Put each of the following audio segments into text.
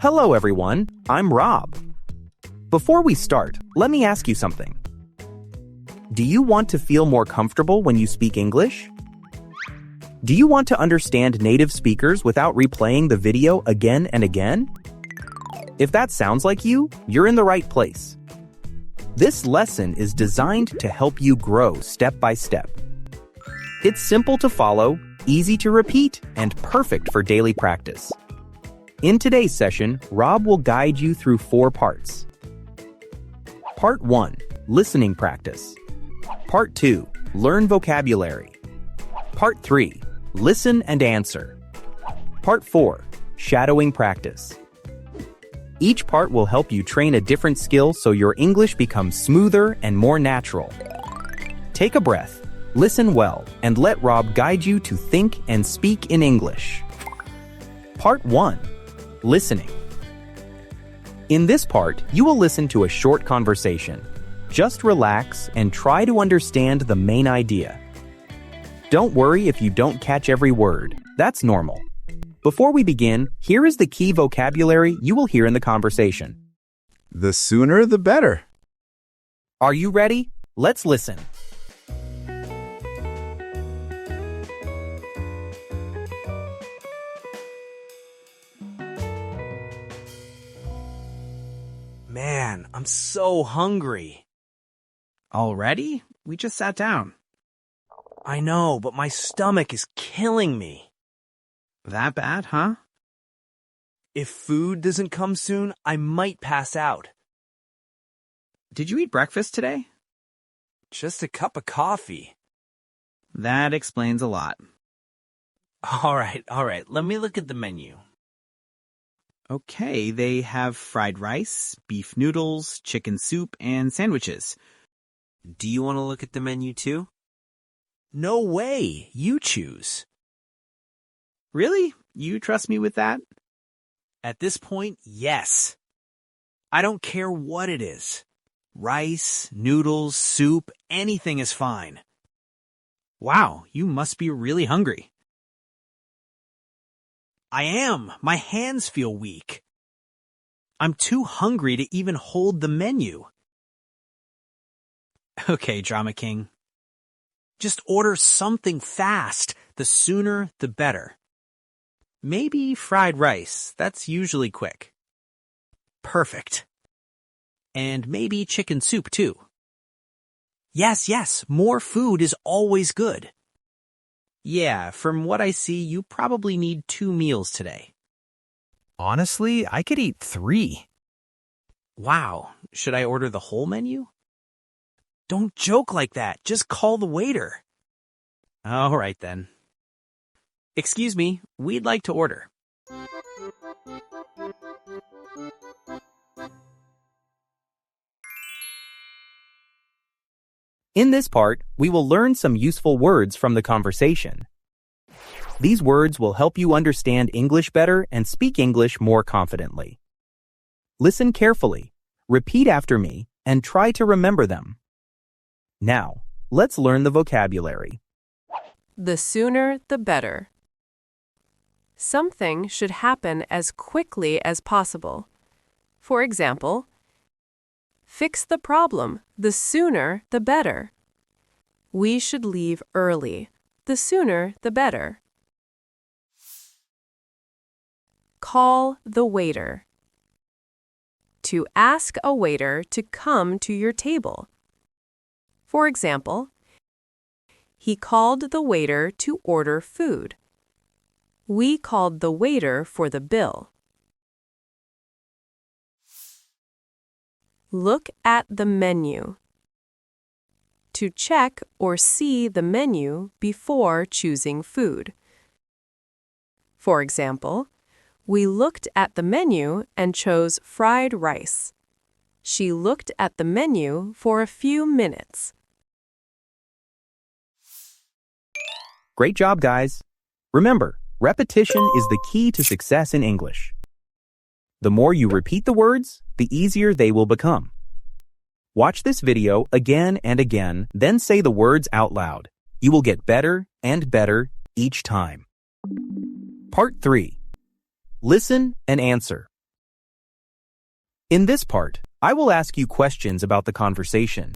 Hello everyone, I'm Rob. Before we start, let me ask you something. Do you want to feel more comfortable when you speak English? Do you want to understand native speakers without replaying the video again and again? If that sounds like you, you're in the right place. This lesson is designed to help you grow step by step. It's simple to follow, easy to repeat, and perfect for daily practice. In today's session, Rob will guide you through 4 parts. Part 1, listening practice. Part 2, learn vocabulary. Part 3, listen and answer. Part 4, shadowing practice. Each part will help you train a different skill so your English becomes smoother and more natural. Take a breath, listen well, and let Rob guide you to think and speak in English. Part 1, listening. In this part, you will listen to a short conversation. Just relax and try to understand the main idea. Don't worry if you don't catch every word. That's normal. Before we begin, here is the key vocabulary you will hear in the conversation. The sooner the better. Are you ready? Let's listen. Man, I'm so hungry. Already? We just sat down. I know, but my stomach is killing me. That bad, huh? If food doesn't come soon, I might pass out. Did you eat breakfast today? Just a cup of coffee. That explains a lot. All right. Let me look at the menu. Okay, they have fried rice, beef noodles, chicken soup, and sandwiches. Do you want to look at the menu too? No way. You choose. Really? You trust me with that? At this point, yes. I don't care what it is. Rice, noodles, soup, anything is fine. Wow, you must be really hungry. I am. My hands feel weak. I'm too hungry to even hold the menu. Okay, Drama King. Just order something fast. The sooner, the better. Maybe fried rice. That's usually quick. Perfect. And maybe chicken soup, too. Yes. More food is always good. Yeah, from what I see, you probably need 2 meals today. Honestly, I could eat 3. Wow, should I order the whole menu? Don't joke like that. Just call the waiter. All right, then. Excuse me, we'd like to order. In this part, we will learn some useful words from the conversation. These words will help you understand English better and speak English more confidently. Listen carefully, repeat after me, and try to remember them. Now, let's learn the vocabulary. The sooner, the better. Something should happen as quickly as possible. For example, fix the problem. The sooner, the better. We should leave early. The sooner, the better. Call the waiter. To ask a waiter to come to your table. For example, he called the waiter to order food. We called the waiter for the bill. Look at the menu. To check or see the menu before choosing food. For example, we looked at the menu and chose fried rice. She looked at the menu for a few minutes. Great job, guys! Remember, repetition is the key to success in English. The more you repeat the words, the easier they will become. Watch this video again and again, then say the words out loud. You will get better and better each time. Part 3. Listen and answer. In this part, I will ask you questions about the conversation.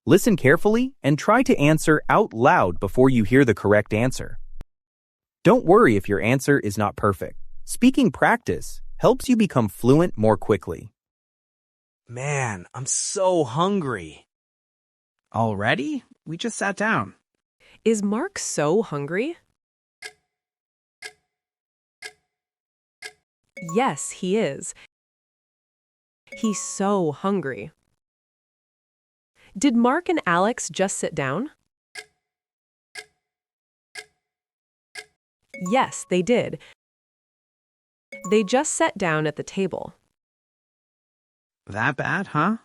Listen carefully and try to answer out loud before you hear the correct answer. Don't worry if your answer is not perfect. Speaking practice helps you become fluent more quickly. Man, I'm so hungry. Already? We just sat down. Is Mark so hungry? Yes, he is. He's so hungry. Did Mark and Alex just sit down? Yes, they did. They just sat down at the table. That bad, huh?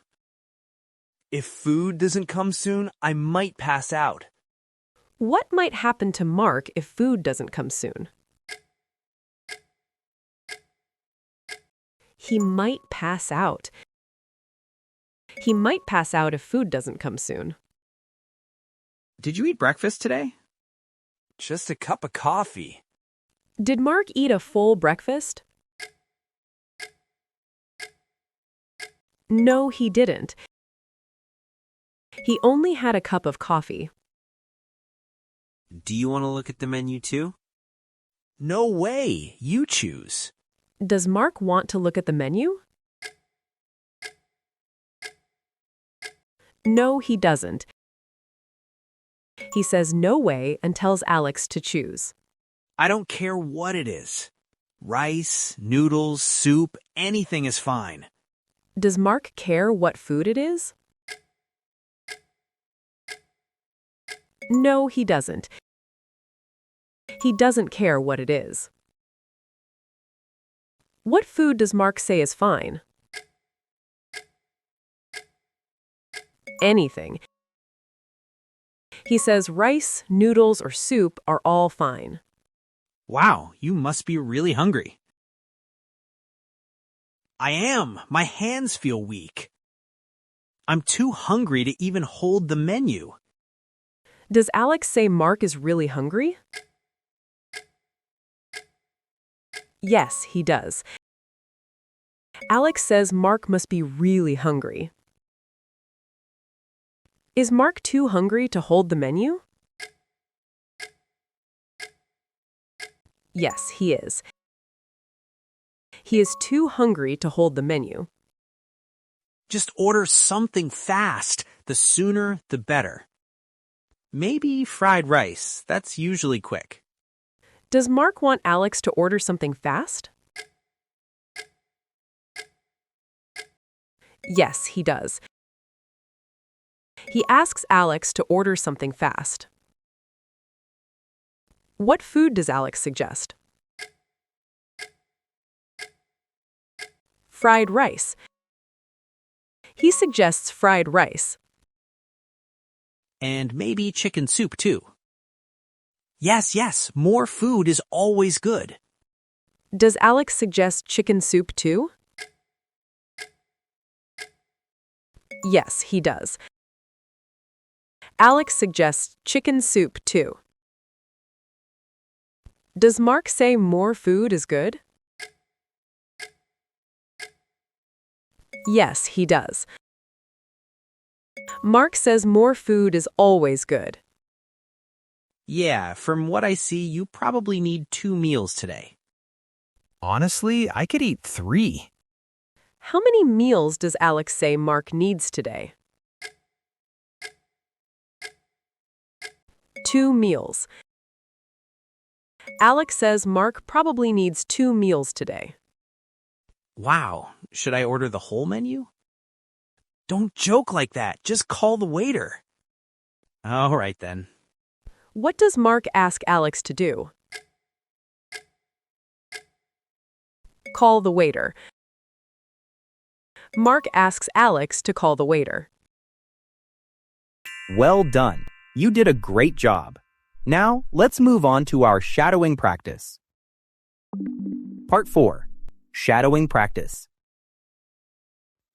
If food doesn't come soon, I might pass out. What might happen to Mark if food doesn't come soon? He might pass out. He might pass out if food doesn't come soon. Did you eat breakfast today? Just a cup of coffee. Did Mark eat a full breakfast? No, he didn't. He only had a cup of coffee. Do you want to look at the menu too? No way. You choose. Does Mark want to look at the menu? No, he doesn't. He says no way and tells Alex to choose. I don't care what it is. Rice, noodles, soup, anything is fine. Does Mark care what food it is? No, he doesn't. He doesn't care what it is. What food does Mark say is fine? Anything. He says rice, noodles, or soup are all fine. Wow, you must be really hungry. I am. My hands feel weak. I'm too hungry to even hold the menu. Does Alex say Mark is really hungry? Yes, he does. Alex says Mark must be really hungry. Is Mark too hungry to hold the menu? Yes, he is. He is too hungry to hold the menu. Just order something fast. The sooner, the better. Maybe fried rice. That's usually quick. Does Mark want Alex to order something fast? Yes, he does. He asks Alex to order something fast. What food does Alex suggest? Fried rice. He suggests fried rice. And maybe chicken soup too. Yes, more food is always good. Does Alex suggest chicken soup too? Yes, he does. Alex suggests chicken soup too. Does Mark say more food is good? Yes, he does. Mark says more food is always good. Yeah, from what I see, you probably need 2 meals today. Honestly, I could eat 3. How many meals does Alex say Mark needs today? 2 meals. Alex says Mark probably needs 2 meals today. Wow, should I order the whole menu? Don't joke like that. Just call the waiter. All right then. What does Mark ask Alex to do? Call the waiter. Mark asks Alex to call the waiter. Well done. You did a great job. Now, let's move on to our shadowing practice. Part 4. Shadowing practice.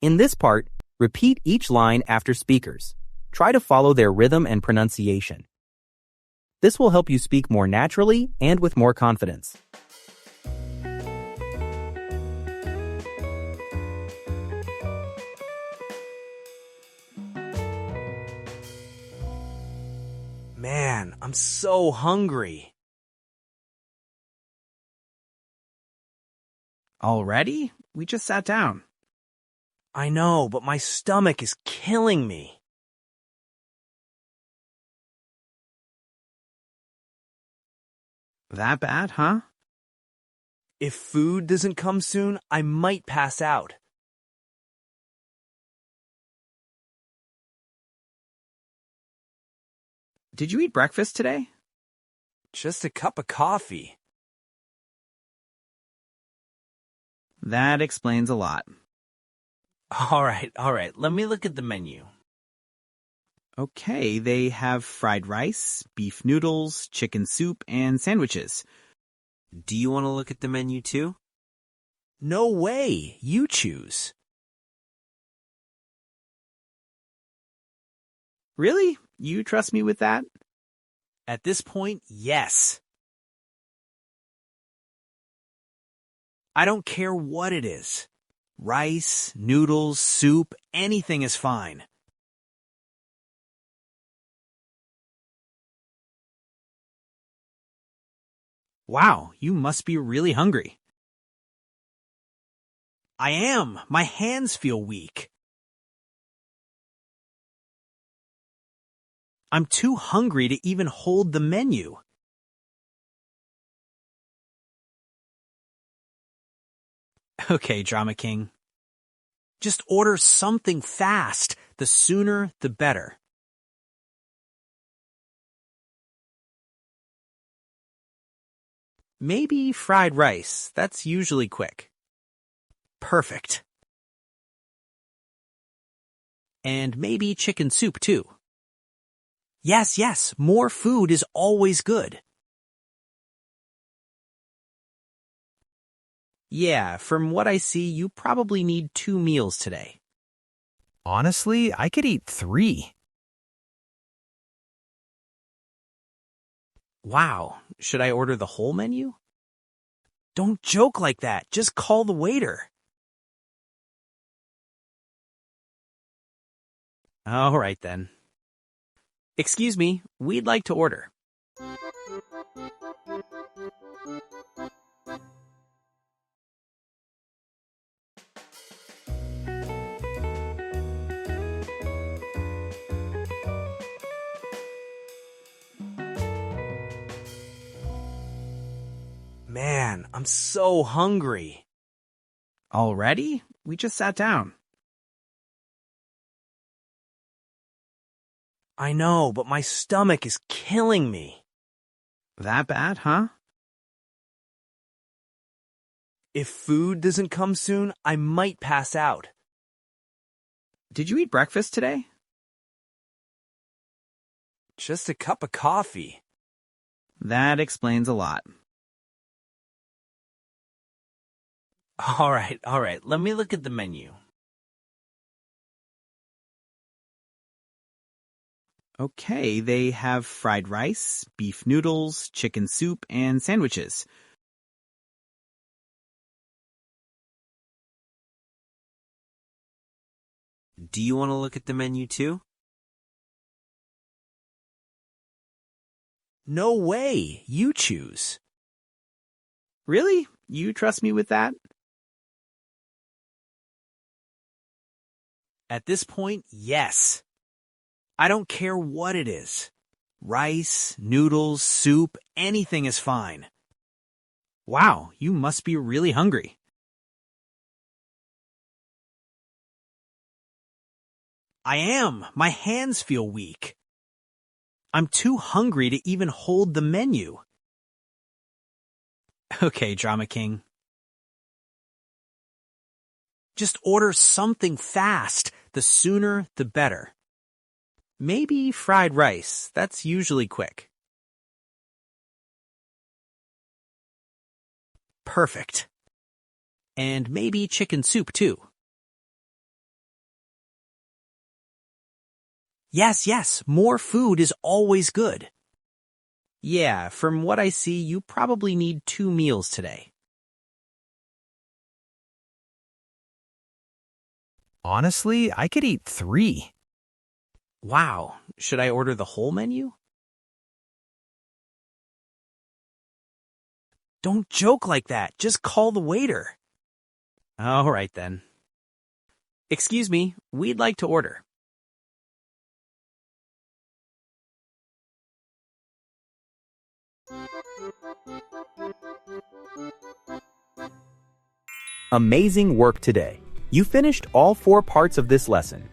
In this part, repeat each line after speakers. Try to follow their rhythm and pronunciation. This will help you speak more naturally and with more confidence. Man, I'm so hungry. Already? We just sat down. I know, but my stomach is killing me. That bad, huh? If food doesn't come soon, I might pass out. Did you eat breakfast today? Just a cup of coffee. That explains a lot. All right. Let me look at the menu. Okay, they have fried rice, beef noodles, chicken soup, and sandwiches. Do you want to look at the menu too? No way. You choose. Really? You trust me with that? At this point, yes. I don't care what it is. Rice, noodles, soup, anything is fine. Wow, you must be really hungry. I am. My hands feel weak. I'm too hungry to even hold the menu. Okay, Drama King. Just order something fast. The sooner, the better. Maybe fried rice. That's usually quick. Perfect. And maybe chicken soup too. Yes. More food is always good. Yeah, from what I see, you probably need 2 meals today. Honestly, I could eat 3. Wow. Should I order the whole menu? Don't joke like that. Just call the waiter. All right then. Excuse me, we'd like to order. Man, I'm so hungry. Already? We just sat down. I know, but my stomach is killing me. That bad, huh? If food doesn't come soon, I might pass out. Did you eat breakfast today? Just a cup of coffee. That explains a lot. All right. Let me look at the menu. Okay, they have fried rice, beef noodles, chicken soup, and sandwiches. Do you want to look at the menu too? No way. You choose. Really? You trust me with that? At this point, yes. I don't care what it is. Rice, noodles, soup, anything is fine. Wow, you must be really hungry. I am. My hands feel weak. I'm too hungry to even hold the menu. Okay, Drama King. Just order something fast. The sooner, the better. Maybe fried rice. That's usually quick. Perfect. And maybe chicken soup too. Yes. More food is always good. Yeah, from what I see, you probably need 2 meals today. Honestly, I could eat 3. Wow. Should I order the whole menu? Don't joke like that. Just call the waiter. All right then. Excuse me, we'd like to order. Amazing work today. You finished all 4 parts of this lesson.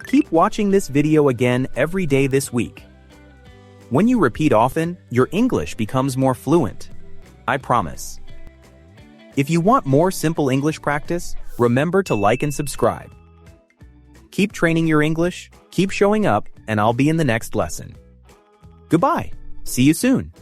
Keep watching this video again every day this week. When you repeat often, your English becomes more fluent. I promise. If you want more simple English practice, remember to like and subscribe. Keep training your English, keep showing up, and I'll be in the next lesson. Goodbye. See you soon.